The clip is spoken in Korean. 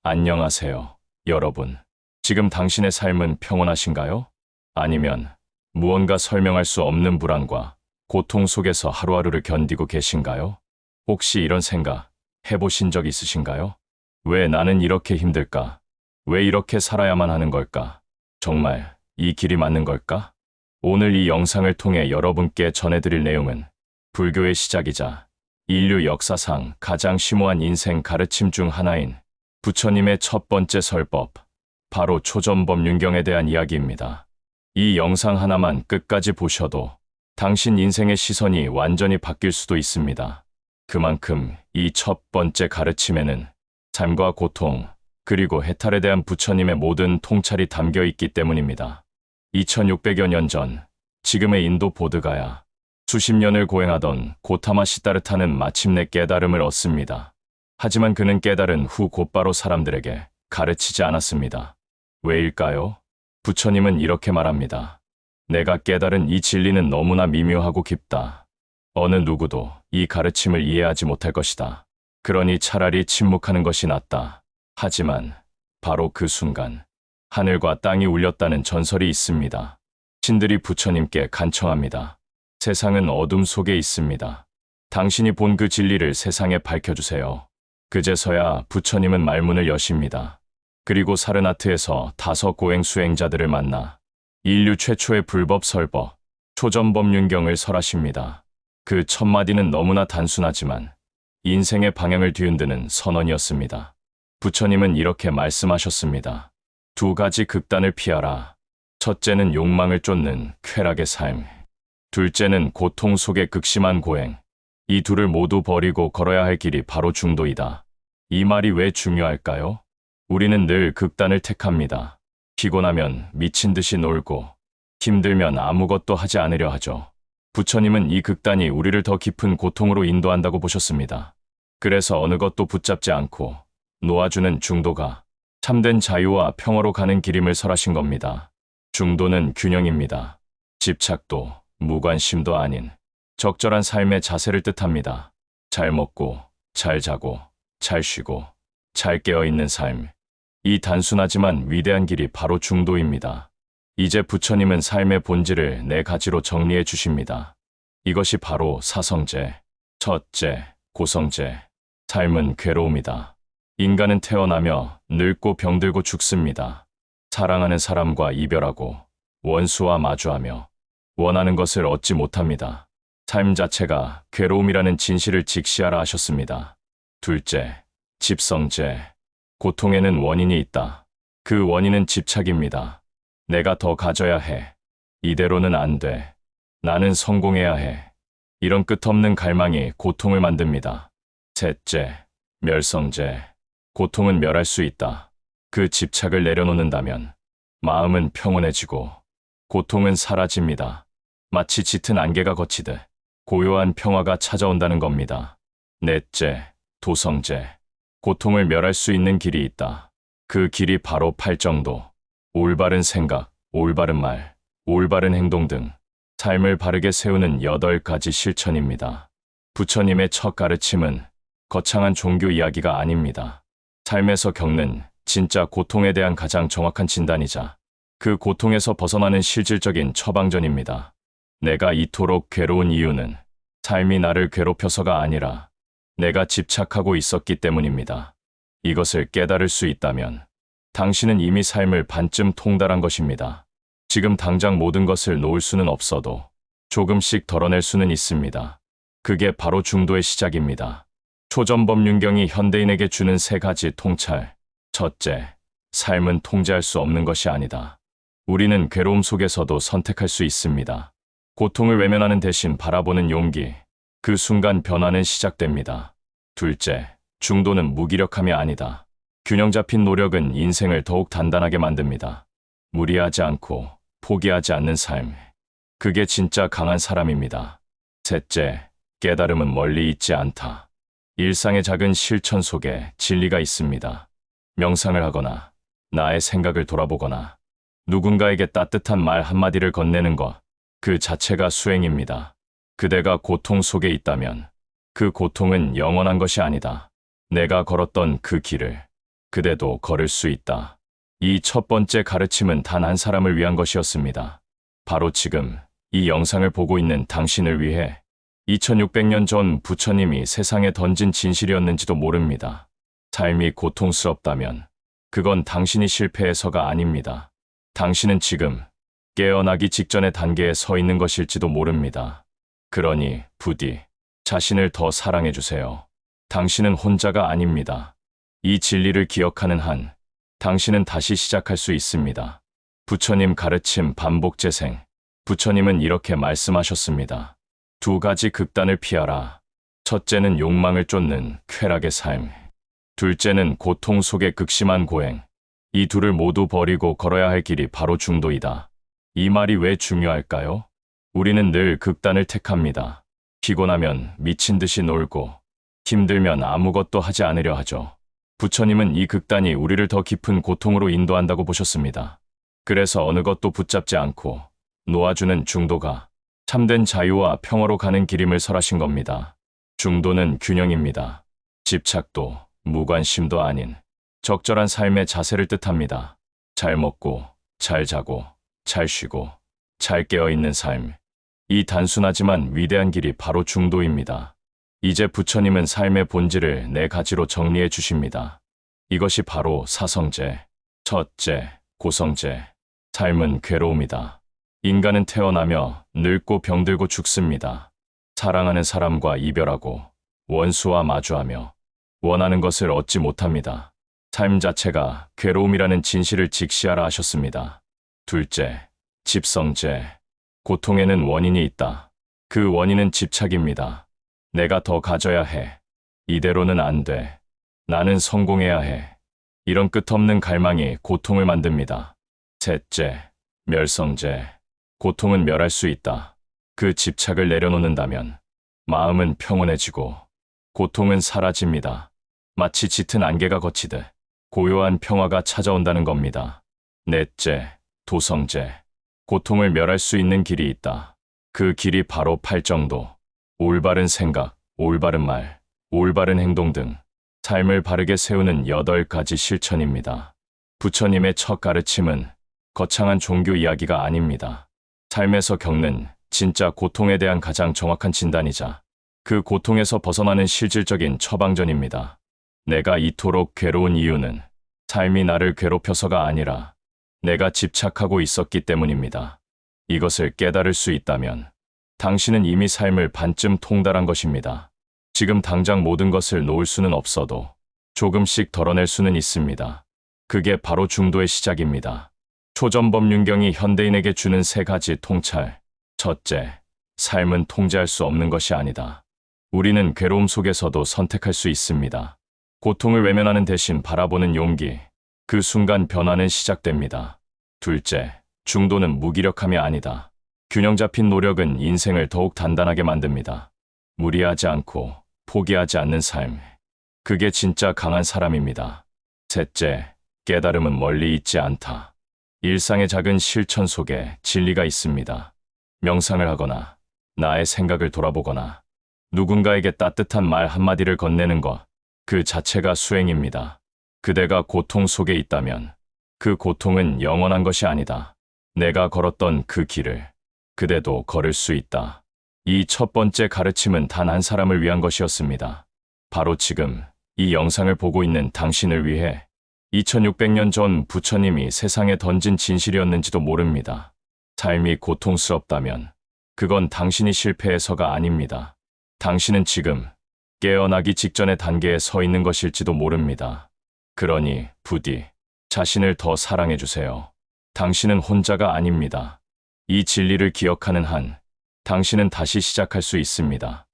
안녕하세요, 여러분. 지금 당신의 삶은 평온하신가요? 아니면 무언가 설명할 수 없는 불안과 고통 속에서 하루하루를 견디고 계신가요? 혹시 이런 생각 해보신 적 있으신가요? 왜 나는 이렇게 힘들까? 왜 이렇게 살아야만 하는 걸까? 정말 이 길이 맞는 걸까? 오늘 이 영상을 통해 여러분께 전해드릴 내용은 불교의 시작이자 인류 역사상 가장 심오한 인생 가르침 중 하나인 부처님의 첫 번째 설법, 바로 초전법륜경에 대한 이야기입니다. 이 영상 하나만 끝까지 보셔도 당신 인생의 시선이 완전히 바뀔 수도 있습니다. 그만큼 이 첫 번째 가르침에는 삶과 고통, 그리고 해탈에 대한 부처님의 모든 통찰이 담겨 있기 때문입니다. 2600여 년 전, 지금의 인도 보드가야, 수십 년을 고행하던 고타마 시다르타는 마침내 깨달음을 얻습니다. 하지만 그는 깨달은 후 곧바로 사람들에게 가르치지 않았습니다. 왜일까요? 부처님은 이렇게 말합니다. 내가 깨달은 이 진리는 너무나 미묘하고 깊다. 어느 누구도 이 가르침을 이해하지 못할 것이다. 그러니 차라리 침묵하는 것이 낫다. 하지만 바로 그 순간 하늘과 땅이 울렸다는 전설이 있습니다. 신들이 부처님께 간청합니다. 세상은 어둠 속에 있습니다. 당신이 본 그 진리를 세상에 밝혀주세요. 그제서야 부처님은 말문을 여십니다. 그리고 사르나트에서 5 고행 수행자들을 만나 인류 최초의 불법 설법, 초전법륜경을 설하십니다. 그 첫 마디는 너무나 단순하지만 인생의 방향을 뒤흔드는 선언이었습니다. 부처님은 이렇게 말씀하셨습니다. 2 가지 극단을 피하라. 첫째는 욕망을 쫓는 쾌락의 삶. 둘째는 고통 속의 극심한 고행. 이 둘을 모두 버리고 걸어야 할 길이 바로 중도이다. 이 말이 왜 중요할까요? 우리는 늘 극단을 택합니다. 피곤하면 미친 듯이 놀고, 힘들면 아무것도 하지 않으려 하죠. 부처님은 이 극단이 우리를 더 깊은 고통으로 인도한다고 보셨습니다. 그래서 어느 것도 붙잡지 않고 놓아주는 중도가 참된 자유와 평화로 가는 길임을 설하신 겁니다. 중도는 균형입니다. 집착도, 무관심도 아닌 적절한 삶의 자세를 뜻합니다. 잘 먹고, 잘 자고, 잘 쉬고, 잘 깨어있는 삶. 이 단순하지만 위대한 길이 바로 중도입니다. 이제 부처님은 삶의 본질을 4가지로 정리해 주십니다. 이것이 바로 사성제, 첫째, 고성제. 삶은 괴로움이다. 인간은 태어나며 늙고 병들고 죽습니다. 사랑하는 사람과 이별하고 원수와 마주하며 원하는 것을 얻지 못합니다. 삶 자체가 괴로움이라는 진실을 직시하라 하셨습니다. 둘째, 집성제. 고통에는 원인이 있다. 그 원인은 집착입니다. 내가 더 가져야 해. 이대로는 안 돼. 나는 성공해야 해. 이런 끝없는 갈망이 고통을 만듭니다. 셋째, 멸성제. 고통은 멸할 수 있다. 그 집착을 내려놓는다면 마음은 평온해지고 고통은 사라집니다. 마치 짙은 안개가 걷히듯 고요한 평화가 찾아온다는 겁니다. 넷째, 도성제. 고통을 멸할 수 있는 길이 있다. 그 길이 바로 팔정도. 올바른 생각, 올바른 말, 올바른 행동 등 삶을 바르게 세우는 8가지 실천입니다. 부처님의 첫 가르침은 거창한 종교 이야기가 아닙니다. 삶에서 겪는 진짜 고통에 대한 가장 정확한 진단이자 그 고통에서 벗어나는 실질적인 처방전입니다. 내가 이토록 괴로운 이유는 삶이 나를 괴롭혀서가 아니라 내가 집착하고 있었기 때문입니다. 이것을 깨달을 수 있다면 당신은 이미 삶을 반쯤 통달한 것입니다. 지금 당장 모든 것을 놓을 수는 없어도 조금씩 덜어낼 수는 있습니다. 그게 바로 중도의 시작입니다. 초전법륜경이 현대인에게 주는 3가지 통찰. 첫째, 삶은 통제할 수 없는 것이 아니다. 우리는 괴로움 속에서도 선택할 수 있습니다. 고통을 외면하는 대신 바라보는 용기. 그 순간 변화는 시작됩니다. 둘째, 중도는 무기력함이 아니다. 균형 잡힌 노력은 인생을 더욱 단단하게 만듭니다. 무리하지 않고 포기하지 않는 삶. 그게 진짜 강한 사람입니다. 셋째, 깨달음은 멀리 있지 않다. 일상의 작은 실천 속에 진리가 있습니다. 명상을 하거나 나의 생각을 돌아보거나 누군가에게 따뜻한 말 한마디를 건네는 것, 그 자체가 수행입니다. 그대가 고통 속에 있다면 그 고통은 영원한 것이 아니다. 내가 걸었던 그 길을 그대도 걸을 수 있다. 이 첫 번째 가르침은 단 한 사람을 위한 것이었습니다. 바로 지금 이 영상을 보고 있는 당신을 위해 2600년 전 부처님이 세상에 던진 진실이었는지도 모릅니다. 삶이 고통스럽다면 그건 당신이 실패해서가 아닙니다. 당신은 지금 깨어나기 직전의 단계에 서 있는 것일지도 모릅니다. 그러니 부디 자신을 더 사랑해 주세요. 당신은 혼자가 아닙니다. 이 진리를 기억하는 한 당신은 다시 시작할 수 있습니다. 부처님 가르침 반복 재생. 부처님은 이렇게 말씀하셨습니다. 두 가지 극단을 피하라. 첫째는 욕망을 쫓는 쾌락의 삶. 둘째는 고통 속의 극심한 고행. 이 둘을 모두 버리고 걸어야 할 길이 바로 중도이다. 이 말이 왜 중요할까요? 우리는 늘 극단을 택합니다. 피곤하면 미친 듯이 놀고, 힘들면 아무것도 하지 않으려 하죠. 부처님은 이 극단이 우리를 더 깊은 고통으로 인도한다고 보셨습니다. 그래서 어느 것도 붙잡지 않고 놓아주는 중도가 참된 자유와 평화로 가는 길임을 설하신 겁니다. 중도는 균형입니다. 집착도 무관심도 아닌 적절한 삶의 자세를 뜻합니다. 잘 먹고, 잘 자고, 잘 쉬고, 잘 깨어있는 삶. 이 단순하지만 위대한 길이 바로 중도입니다. 이제 부처님은 삶의 본질을 네 가지로 정리해 주십니다. 이것이 바로 사성제, 첫째, 고성제. 삶은 괴로움이다. 인간은 태어나며 늙고 병들고 죽습니다. 사랑하는 사람과 이별하고 원수와 마주하며 원하는 것을 얻지 못합니다. 삶 자체가 괴로움이라는 진실을 직시하라 하셨습니다. 둘째, 집성제. 고통에는 원인이 있다. 그 원인은 집착입니다. 내가 더 가져야 해. 이대로는 안 돼. 나는 성공해야 해. 이런 끝없는 갈망이 고통을 만듭니다. 셋째, 멸성제. 고통은 멸할 수 있다. 그 집착을 내려놓는다면 마음은 평온해지고 고통은 사라집니다. 마치 짙은 안개가 걷히듯 고요한 평화가 찾아온다는 겁니다. 넷째, 도성제. 고통을 멸할 수 있는 길이 있다. 그 길이 바로 팔정도. 올바른 생각, 올바른 말, 올바른 행동 등 삶을 바르게 세우는 8가지 실천입니다. 부처님의 첫 가르침은 거창한 종교 이야기가 아닙니다. 삶에서 겪는 진짜 고통에 대한 가장 정확한 진단이자 그 고통에서 벗어나는 실질적인 처방전입니다. 내가 이토록 괴로운 이유는 삶이 나를 괴롭혀서가 아니라 내가 집착하고 있었기 때문입니다. 이것을 깨달을 수 있다면 당신은 이미 삶을 반쯤 통달한 것입니다. 지금 당장 모든 것을 놓을 수는 없어도 조금씩 덜어낼 수는 있습니다. 그게 바로 중도의 시작입니다. 초전범윤경이 현대인에게 주는 3가지 통찰. 첫째, 삶은 통제할 수 없는 것이 아니다. 우리는 괴로움 속에서도 선택할 수 있습니다. 고통을 외면하는 대신 바라보는 용기. 그 순간 변화는 시작됩니다. 둘째, 중도는 무기력함이 아니다. 균형 잡힌 노력은 인생을 더욱 단단하게 만듭니다. 무리하지 않고 포기하지 않는 삶. 그게 진짜 강한 사람입니다. 셋째, 깨달음은 멀리 있지 않다. 일상의 작은 실천 속에 진리가 있습니다. 명상을 하거나 나의 생각을 돌아보거나 누군가에게 따뜻한 말 한마디를 건네는 것, 그 자체가 수행입니다. 그대가 고통 속에 있다면 그 고통은 영원한 것이 아니다. 내가 걸었던 그 길을 그대도 걸을 수 있다. 이 첫 번째 가르침은 단 한 사람을 위한 것이었습니다. 바로 지금 이 영상을 보고 있는 당신을 위해 2600년 전 부처님이 세상에 던진 진실이었는지도 모릅니다. 삶이 고통스럽다면 그건 당신이 실패해서가 아닙니다. 당신은 지금 깨어나기 직전의 단계에 서 있는 것일지도 모릅니다. 그러니 부디 자신을 더 사랑해 주세요. 당신은 혼자가 아닙니다. 이 진리를 기억하는 한 당신은 다시 시작할 수 있습니다.